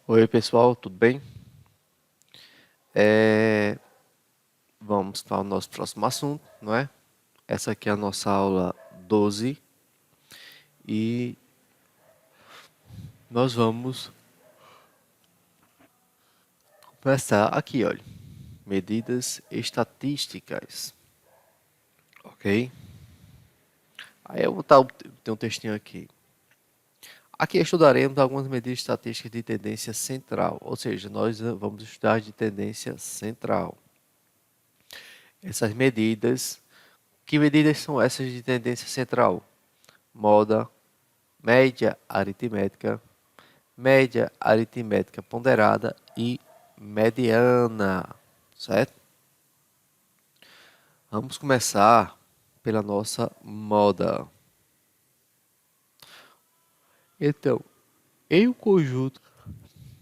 Oi, pessoal, tudo bem? É, Vamos para o nosso próximo assunto, não é? Essa aqui é a nossa aula 12 e nós vamos começar aqui, olha. Medidas estatísticas, ok? Aí eu vou botar tem um textinho aqui. Aqui estudaremos algumas medidas estatísticas de tendência central, ou seja, nós vamos estudar de tendência central. Essas medidas, que medidas são essas de tendência central? Moda, média aritmética, média aritmética ponderada e mediana, certo? Vamos começar pela nossa moda. Então, em um conjunto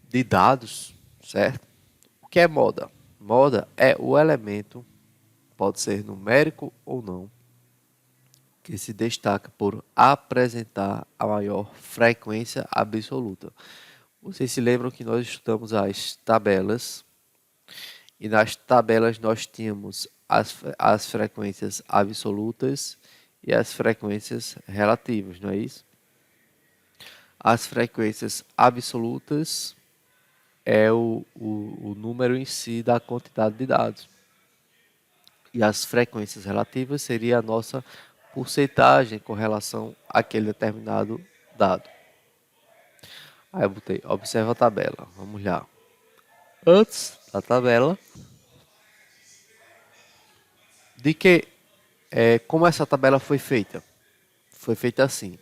de dados, certo? O que é moda? Moda é o elemento, pode ser numérico ou não, que se destaca por apresentar a maior frequência absoluta. Vocês se lembram que nós estudamos as tabelas e nas tabelas nós tínhamos as frequências absolutas e as frequências relativas, não é isso? As frequências absolutas é o número em si da quantidade de dados. E as frequências relativas seria a nossa porcentagem com relação àquele determinado dado. Aí eu botei, observa a tabela, vamos lá. Antes da tabela, de que como essa tabela foi feita? Foi feita assim.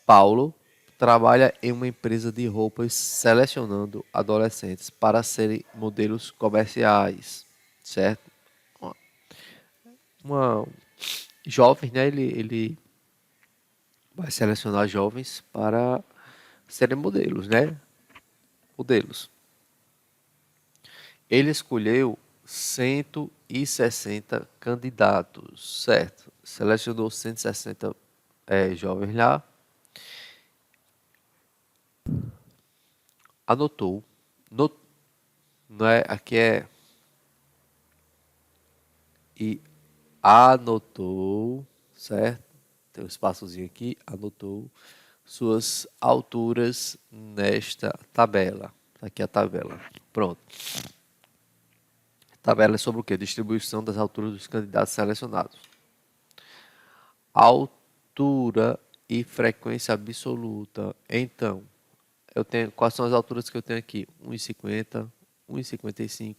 Paulo trabalha em uma empresa de roupas selecionando adolescentes para serem modelos comerciais, certo? Uma jovem, né? Ele vai selecionar jovens para serem modelos, né? Modelos. Ele escolheu 160 candidatos, certo? Selecionou 160 jovens lá, anotou, not, não é, aqui é e anotou, certo? Tem um espaçozinho aqui, anotou suas alturas nesta tabela. Aqui é a tabela. Pronto. A tabela é sobre o quê? Distribuição das alturas dos candidatos selecionados. Altura e frequência absoluta. Então, eu tenho quais são as alturas que eu tenho aqui? 1,50, 1,55,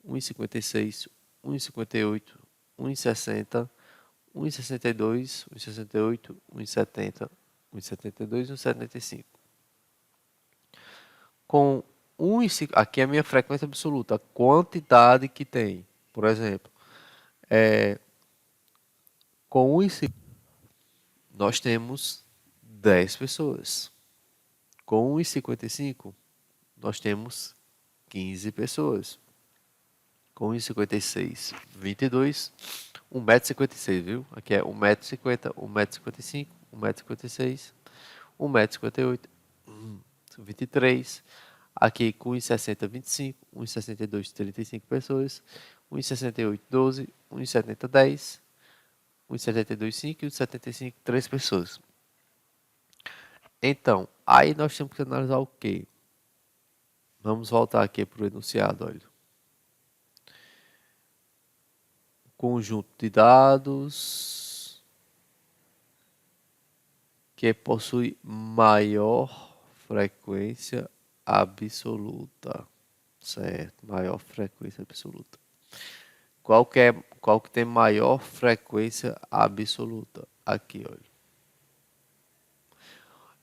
1,56, 1,58, 1,60, 1,62, 1,68, 1,70, 1,72 e 1,75. Com 1,5, aqui é a minha frequência absoluta, a quantidade que tem. Por exemplo, com 1,5 nós temos 10 pessoas. Com 1,55 nós temos 15 pessoas. Com 1,56, 22. 1,56 m, viu? Aqui é 1,50 m, 1,55 m, 1,56 m, 1,58 m, 23. Aqui com 1,60, 25. 1,62, 35 pessoas. 1,68, 12. 1,70, 10. 1,72, 5 e 1,75, 3 pessoas. Então, aí nós temos que analisar o quê? Vamos voltar aqui para o enunciado, olha. Conjunto de dados que possui maior frequência absoluta, certo? Maior frequência absoluta. Qual que tem maior frequência absoluta? Aqui, olha.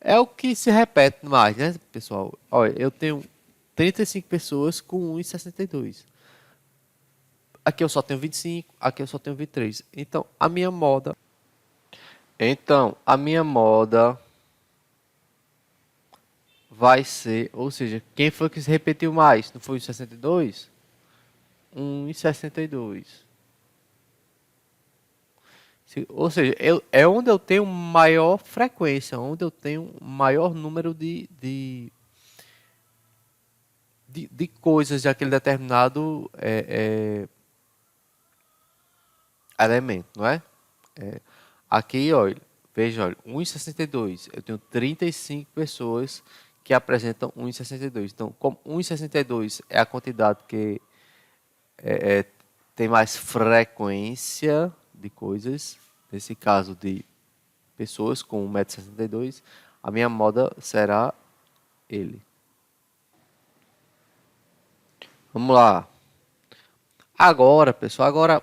É o que se repete mais, né, pessoal? Olha, eu tenho 35 pessoas com 1,62. Aqui eu só tenho 25, aqui eu só tenho 23. Então, a minha moda vai ser, ou seja, quem foi que se repetiu mais? Não foi o 62? 1,62. Ou seja, é onde eu tenho maior frequência, onde eu tenho maior número de coisas de aquele determinado elemento, não é? Aqui, olha, veja, olha, 1,62. Eu tenho 35 pessoas que apresentam 1,62. Então, como 1,62 é a quantidade que tem mais frequência de coisas, nesse caso de pessoas com 1,62 m, a minha moda será ele. Vamos lá. Agora, pessoal, agora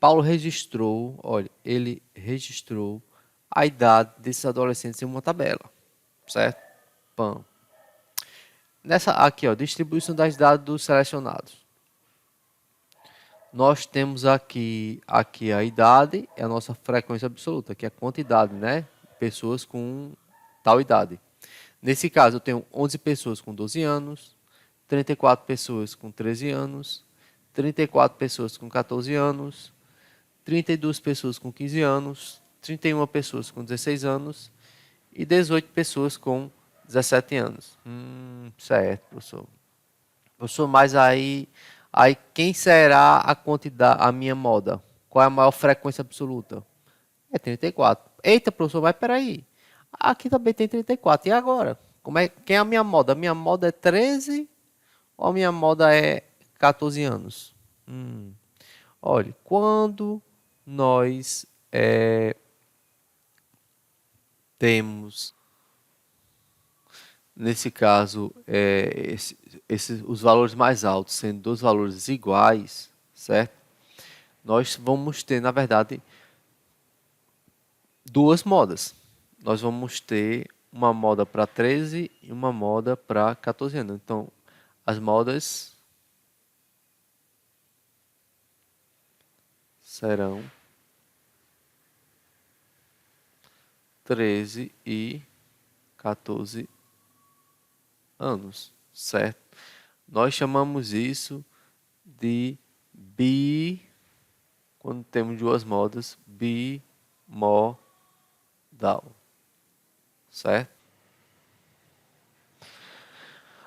Paulo registrou, olha, ele registrou a idade desses adolescentes em uma tabela, certo? Pam. Nessa aqui, ó, distribuição das idades dos selecionados. Nós temos aqui a idade, é a nossa frequência absoluta, que é a quantidade, né? Pessoas com tal idade. Nesse caso, eu tenho 11 pessoas com 12 anos, 34 pessoas com 13 anos, 34 pessoas com 14 anos, 32 pessoas com 15 anos, 31 pessoas com 16 anos e 18 pessoas com 17 anos. Certo, professor. Professor, mas aí quem será a quantidade, a minha moda? Qual é a maior frequência absoluta? É 34. Eita, professor, mas peraí. Aqui também tem 34. E agora? Quem é a minha moda? A minha moda é 13 ou a minha moda é 14 anos? Olha, quando nós temos, nesse caso, os valores mais altos sendo dois valores iguais, certo? Nós vamos ter, na verdade, duas modas. Nós vamos ter uma moda para 13 e uma moda para 14 anos. Então, as modas serão 13 e 14 anos, certo? Nós chamamos isso de quando temos duas modas, bimodal, certo?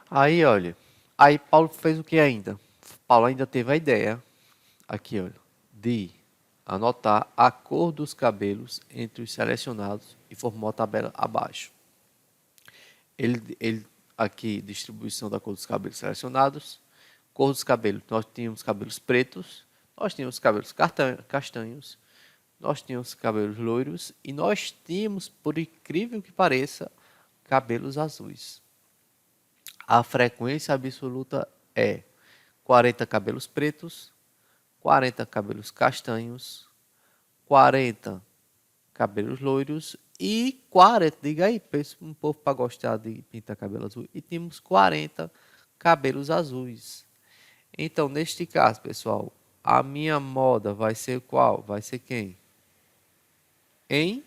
Aí, olha, aí Paulo fez o que ainda? Paulo ainda teve a ideia, aqui, olha, de anotar a cor dos cabelos entre os selecionados e formou a tabela abaixo. Ele aqui, distribuição da cor dos cabelos selecionados, cor dos cabelos, nós tínhamos cabelos pretos, nós tínhamos cabelos castanhos, nós tínhamos cabelos loiros e nós tínhamos, por incrível que pareça, cabelos azuis. A frequência absoluta é 40 cabelos pretos, 40 cabelos castanhos, 40 cabelos loiros e 40, diga aí, pensa um povo para gostar de pintar cabelo azul, e temos 40 cabelos azuis. Então, neste caso, pessoal, a minha moda vai ser qual? Vai ser quem? Hein?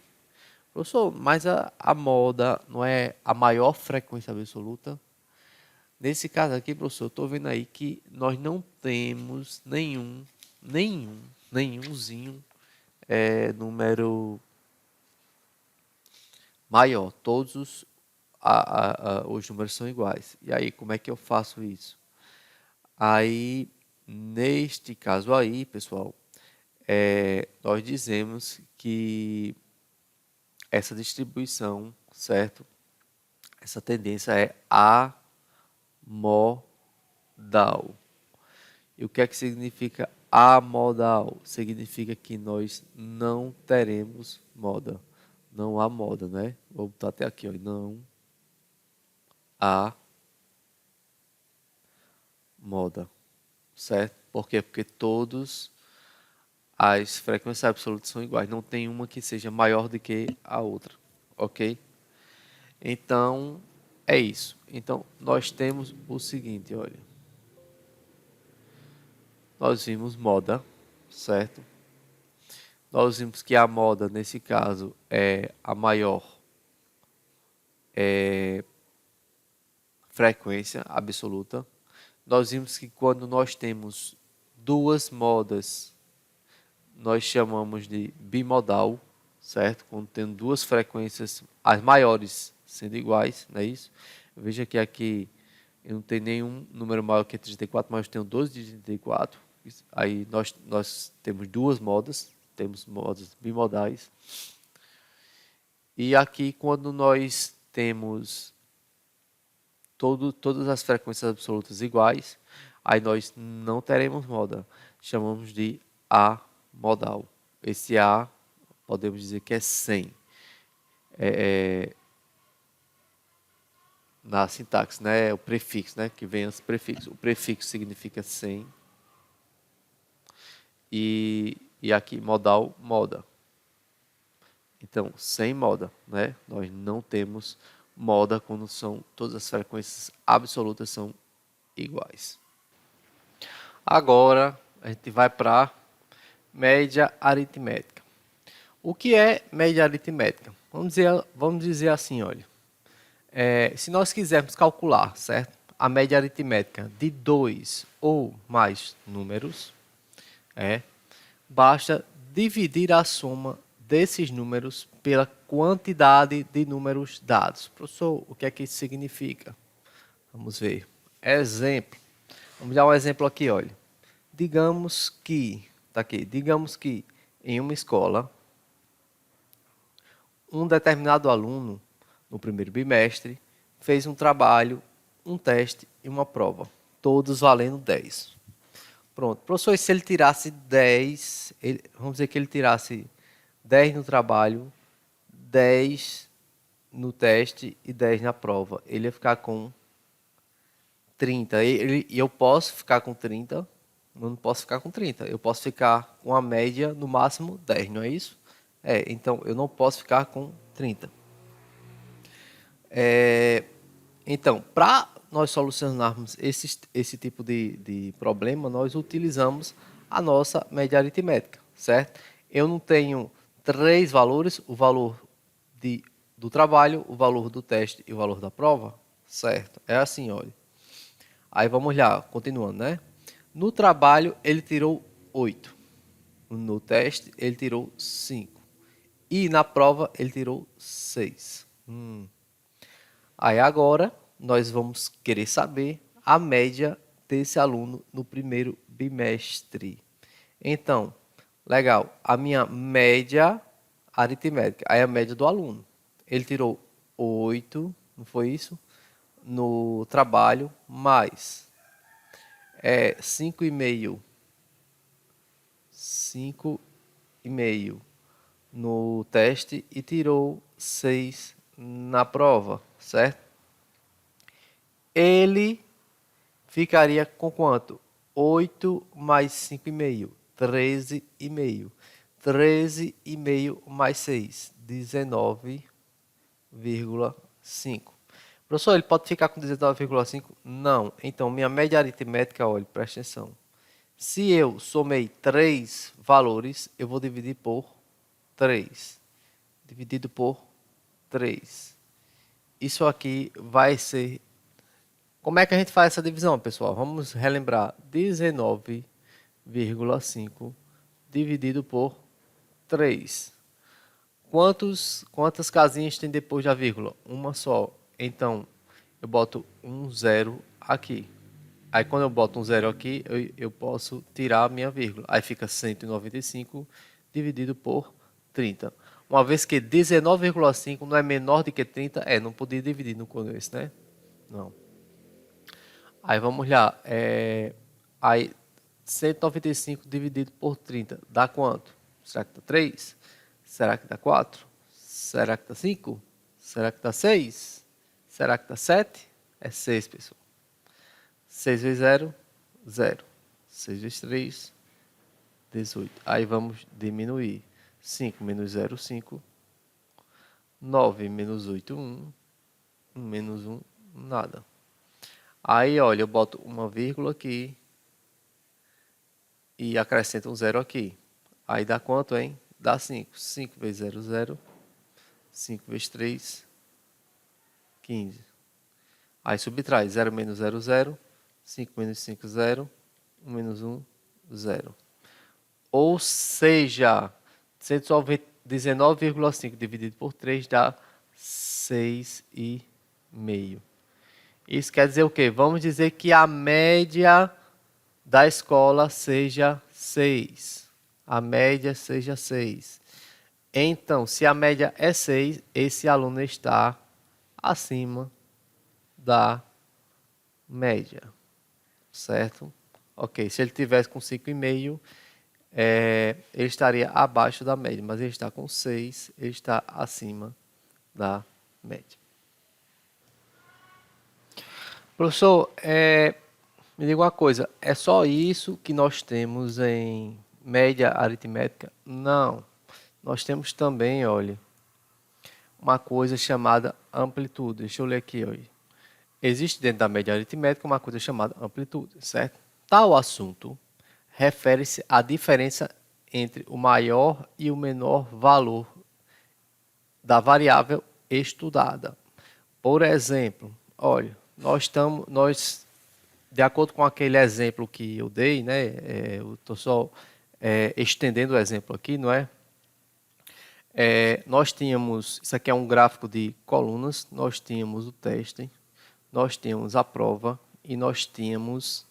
Professor, mas a moda não é a maior frequência absoluta? Nesse caso aqui, professor, eu estou vendo aí que nós não temos nenhumzinho número maior. Todos os números são iguais. E aí, como é que eu faço isso? Aí, neste caso aí, pessoal, nós dizemos que essa distribuição, certo? Essa tendência é amodal. E o que é que significa amodal? Significa que nós não teremos moda. Não há moda, né? Vou botar até aqui, ó. Não há moda, certo? Por quê? Porque todos as frequências absolutas são iguais. Não tem uma que seja maior do que a outra, ok? Então, é isso. Então, nós temos o seguinte, olha. Nós vimos moda, certo? Nós vimos que a moda, nesse caso, é a maior frequência absoluta. Nós vimos que quando nós temos duas modas, nós chamamos de bimodal, certo? Quando tem duas frequências, as maiores sendo iguais, não é isso? Veja que aqui Eu não tenho nenhum número maior que 34, mas eu tenho 12 de 34. Aí nós temos duas modas, temos modas bimodais. E aqui, quando nós temos todas as frequências absolutas iguais, aí nós não teremos moda. Chamamos de amodal. Esse A, podemos dizer que é 100. Na sintaxe, né? O prefixo, né? Que vem antes do prefixo. O prefixo significa 100. E aqui, modal, moda. Então, sem moda, né? Nós não temos moda quando todas as frequências absolutas são iguais. Agora, a gente vai para média aritmética. O que é média aritmética? Vamos dizer assim, olha. Se nós quisermos calcular, certo? A média aritmética de dois ou mais números, basta dividir a soma desses números pela quantidade de números dados. Professor, o que é que isso significa? Vamos ver. Exemplo. Vamos dar um exemplo aqui, olha. Digamos que em uma escola, um determinado aluno, no primeiro bimestre, fez um trabalho, um teste e uma prova, todos valendo 10. Pronto. Professor, se ele tirasse 10, vamos dizer que ele tirasse 10 no trabalho, 10 no teste e 10 na prova. Ele ia ficar com 30. E eu posso ficar com 30? Eu não posso ficar com 30. Eu posso ficar com a média, no máximo, 10, não é isso? Então eu não posso ficar com 30. Então, para nós solucionarmos esse tipo de problema, nós utilizamos a nossa média aritmética, certo? Eu não tenho três valores, o valor do trabalho, o valor do teste e o valor da prova, certo? É assim, olha. Aí vamos lá, continuando, né? No trabalho, ele tirou 8. No teste, ele tirou 5. E na prova, ele tirou 6. Aí agora, nós vamos querer saber a média desse aluno no primeiro bimestre. Então, legal, a minha média aritmética, aí a média do aluno. Ele tirou 8, não foi isso? No trabalho, mais 5,5. 5,5 no teste e tirou 6 na prova, certo? Ele ficaria com quanto? 8 mais 5,5, 13,5. 13,5 mais 6, 19,5. Professor, ele pode ficar com 19,5? Não. Então, minha média aritmética, olha, presta atenção. Se eu somei 3 valores, eu vou dividir por 3. Dividido por 3. Isso aqui vai ser... Como é que a gente faz essa divisão, pessoal? Vamos relembrar. 19,5 dividido por 3. Quantas casinhas tem depois da vírgula? Uma só. Então, eu boto um zero aqui. Aí, quando eu boto um zero aqui, eu posso tirar a minha vírgula. Aí fica 195 dividido por 30. Uma vez que 19,5 não é menor do que 30, não podia dividir no começo, né? Não. Aí, vamos lá. Aí, 195 dividido por 30 dá quanto? Será que dá 3? Será que dá 4? Será que dá 5? Será que dá 6? Será que dá 7? É 6, pessoal. 6 vezes 0, 0. 6 vezes 3, 18. Aí vamos diminuir. 5 menos 0, 5. 9 menos 8, 1. 1 menos 1, nada. Aí, olha, eu boto uma vírgula aqui e acrescento um zero aqui. Aí dá quanto, hein? Dá 5. 5 vezes 0, 0. 5 vezes 3, 15. Aí subtrai 0 menos 0, 0. 5 menos 5, 0. 1 menos 1, 0. Ou seja, 119,5 dividido por 3 dá 6,5. Isso quer dizer o quê? Vamos dizer que a média da escola seja 6. A média seja 6. Então, se a média é 6, esse aluno está acima da média, certo? Ok, se ele tivesse com 5,5, ele estaria abaixo da média, mas ele está com 6, ele está acima da média. Professor, me diga uma coisa, é só isso que nós temos em média aritmética? Não, nós temos também, olha, uma coisa chamada amplitude. Deixa eu ler aqui, olha. Existe dentro da média aritmética uma coisa chamada amplitude, certo? Tal assunto refere-se à diferença entre o maior e o menor valor da variável estudada. Por exemplo, olha, nós de acordo com aquele exemplo que eu dei, né? Eu estou só estendendo o exemplo aqui, não é? Nós tínhamos, isso aqui é um gráfico de colunas, nós tínhamos o teste, nós tínhamos a prova e nós tínhamos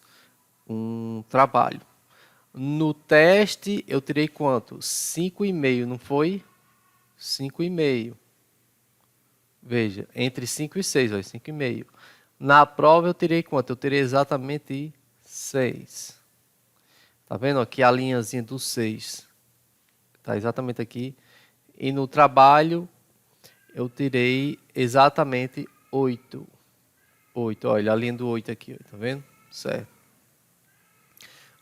um trabalho. No teste eu tirei quanto? 5,5, não foi? 5,5. Veja, entre 5 e 6, olha, 5,5. Na prova eu tirei quanto? Eu tirei exatamente 6. Tá vendo aqui a linhazinha do 6? Tá exatamente aqui. E no trabalho eu tirei exatamente 8. 8, olha, a linha do 8 aqui, tá vendo? Certo.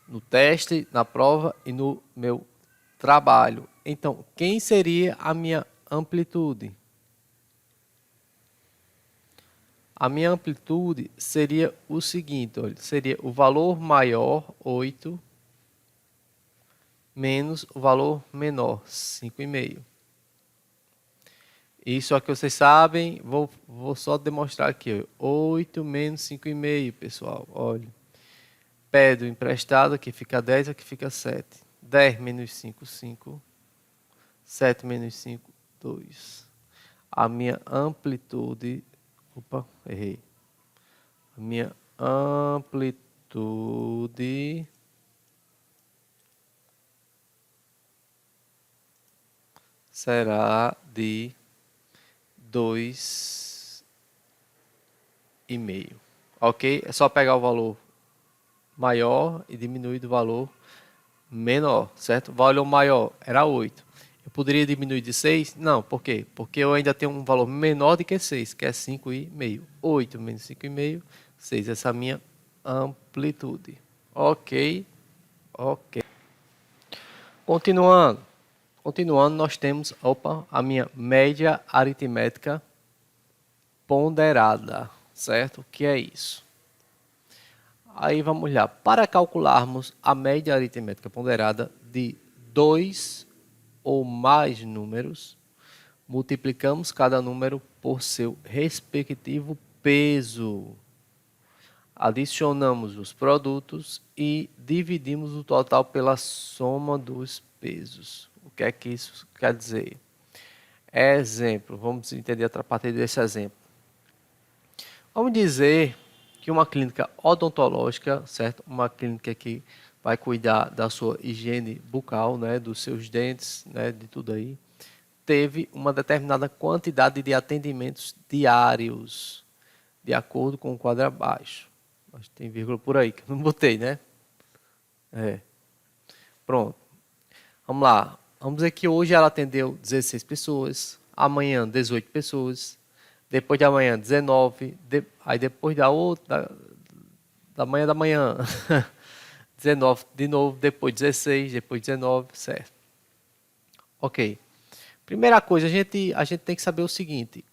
No teste, na prova e no meu trabalho. Então, quem seria a minha amplitude? A minha amplitude seria o seguinte, olha, seria o valor maior, 8, menos o valor menor, 5,5. Isso aqui vocês sabem, vou só demonstrar aqui, ó, 8 menos 5,5, pessoal, olha. Pede o emprestado, aqui fica 10, aqui fica 7. 10 menos 5, 5. 7 menos 5, 2. A minha amplitude... Opa, errei. A minha amplitude será de 2,5. Ok? É só pegar o valor maior e diminuir do valor menor, certo? O valor maior era 8. Eu poderia diminuir de 6? Não, por quê? Porque eu ainda tenho um valor menor do que 6, que é 5,5. 8 menos 5,5, 6. Essa é a minha amplitude. Ok, ok. Continuando, nós temos, a minha média aritmética ponderada, certo? O que é isso? Aí vamos lá. Para calcularmos a média aritmética ponderada de 2 ou mais números, multiplicamos cada número por seu respectivo peso. Adicionamos os produtos e dividimos o total pela soma dos pesos. O que é que isso quer dizer? Exemplo, vamos entender a partir desse exemplo. Vamos dizer que uma clínica odontológica, certo? Uma clínica que vai cuidar da sua higiene bucal, né, dos seus dentes, né, de tudo aí, teve uma determinada quantidade de atendimentos diários, de acordo com o quadro abaixo. Mas tem vírgula por aí, que eu não botei, né? Pronto. Vamos lá. Vamos dizer que hoje ela atendeu 16 pessoas, amanhã 18 pessoas, depois de amanhã 19, aí depois da manhã 19 de novo, depois 16, depois 19, certo. Ok. Primeira coisa, a gente tem que saber o seguinte.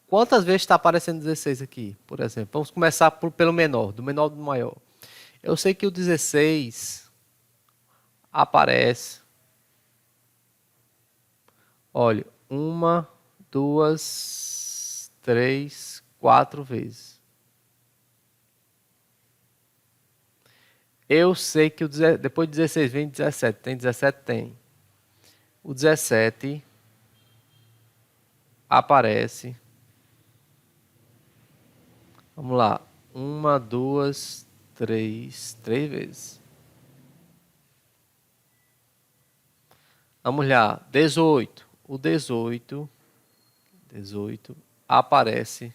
Quantas vezes está aparecendo 16 aqui, por exemplo? Vamos começar pelo menor, do menor do maior. Eu sei que o 16 aparece, olha, 1, 2, 3, 4 vezes. Eu sei que depois de 16 vem 17. Tem 17? Tem. O 17 aparece Vamos lá. 1, 2, 3. 3 vezes. Vamos lá. 18. O 18 aparece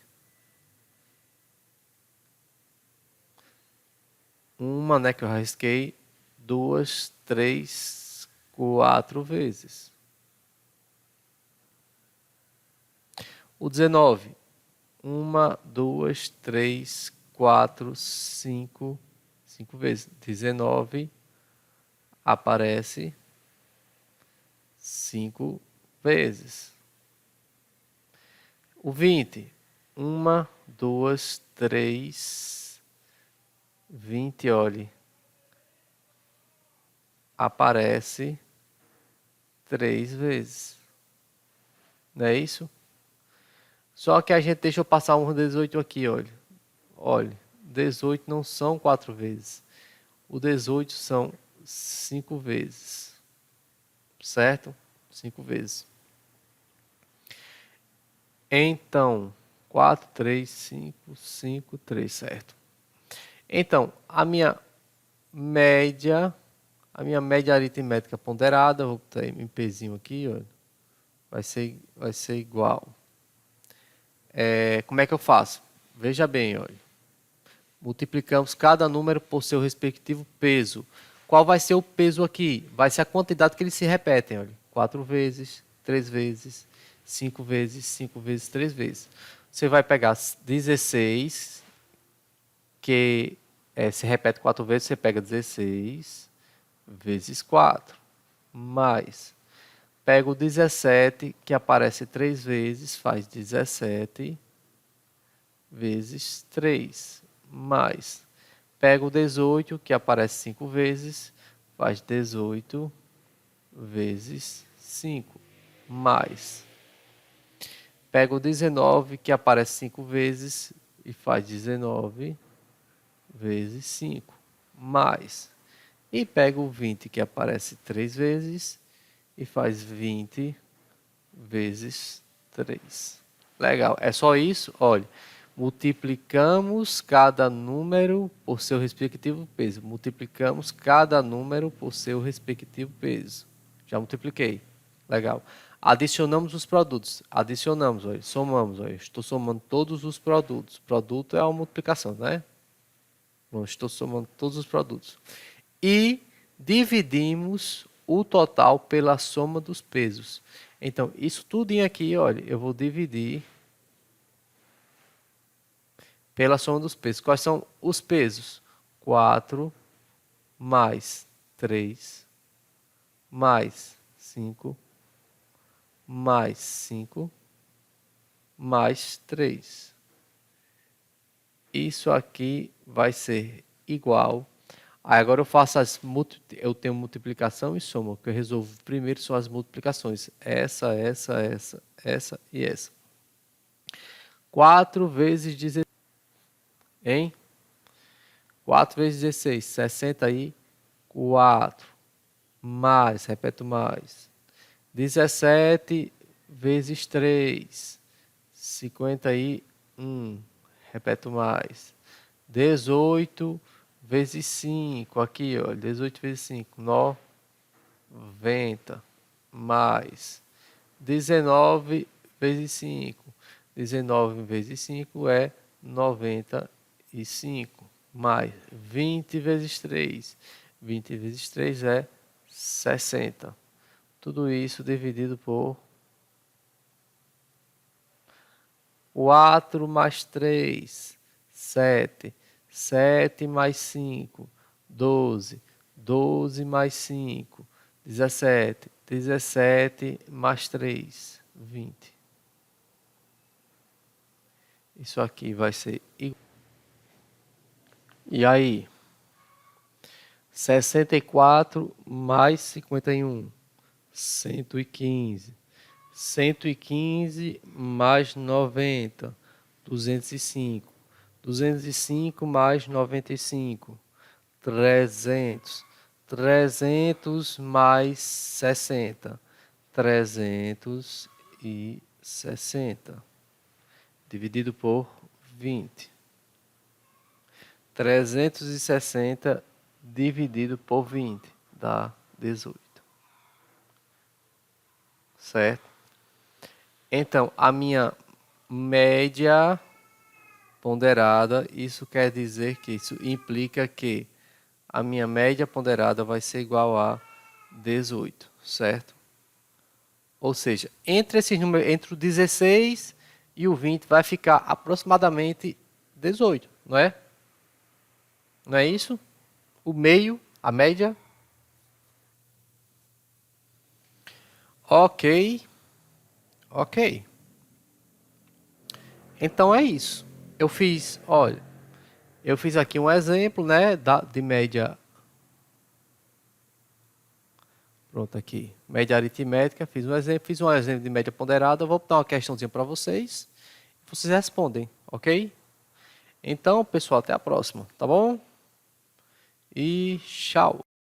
uma, né, que eu risquei, 2, 3, 4 vezes. O 19. 1, 2, 3, 4, 5. 5 vezes. 19 aparece 5 vezes. O 20. 1, 2, 3, 20, olhe. Aparece 3 vezes. Não é isso? Só que a gente deixa eu passar um 18 aqui, olha. Olha, 18 não são 4 vezes. O 18 são 5 vezes. Certo? 5 vezes. Então, 4, 3, 5, 5, 3, certo? Então, a minha média aritmética ponderada, vou botar MPzinho aqui, olha, vai ser igual. Como é que eu faço? Veja bem, olha. Multiplicamos cada número por seu respectivo peso. Qual vai ser o peso aqui? Vai ser a quantidade que eles se repetem, olha. 4 vezes, 3 vezes, 5 vezes, 5 vezes, 3 vezes. Você vai pegar 16, que se repete 4 vezes, você pega 16 vezes 4, mais. Pega o 17, que aparece 3 vezes, faz 17 vezes 3, mais. Pega o 18, que aparece 5 vezes, faz 18 vezes 5, mais. Pega o 19, que aparece 5 vezes, e faz 19 vezes 5, mais. E pega o 20, que aparece 3 vezes, e faz 20 vezes 3. Legal, é só isso? Olha, multiplicamos cada número por seu respectivo peso. Multiplicamos cada número por seu respectivo peso. Já multipliquei. Legal. Adicionamos os produtos. Adicionamos, olha, somamos. Olha, estou somando todos os produtos. Produto é uma multiplicação, né? Bom, estou somando todos os produtos. E dividimos o total pela soma dos pesos. Então, isso tudo aqui, olha, eu vou dividir pela soma dos pesos. Quais são os pesos? 4 mais 3 mais 5 mais 5 mais 3. Isso aqui vai ser igual. Aí agora eu tenho multiplicação e soma. O que eu resolvo primeiro são as multiplicações. Essa e essa. 4 vezes 16. Hein? 4 vezes 16, 64. Mais, repeto mais. 17 vezes 3, 51. Repeto mais. 18 vezes 5, aqui, ó, 18 vezes 5, 90, mais 19 vezes 5, 19 vezes 5 é 95, mais 20 vezes 3, 20 vezes 3 é 60. Tudo isso dividido por 4 mais 3, 7. 7 mais 5, 12. 12 mais 5, 17. 17 mais 3, 20. Isso aqui vai ser igual. E aí? 64 mais 51, 115. 115 mais 90, 205. 205 mais 95, 300. 300 mais 60, 360. Dividido por 20. 360 dividido por 20 dá 18. Certo? Então, a minha média ponderada, isso quer dizer que isso implica que a minha média ponderada vai ser igual a 18, certo? Ou seja, entre esses números, entre o 16 e o 20 vai ficar aproximadamente 18, não é? Não é isso? O meio, a média. Ok. Ok. Então é isso. Eu fiz, olha, eu fiz aqui um exemplo, né, de média. Pronto, aqui, média aritmética, fiz um exemplo de média ponderada. Eu vou botar uma questãozinha para vocês. Vocês respondem, ok? Então, pessoal, até a próxima, tá bom? E tchau.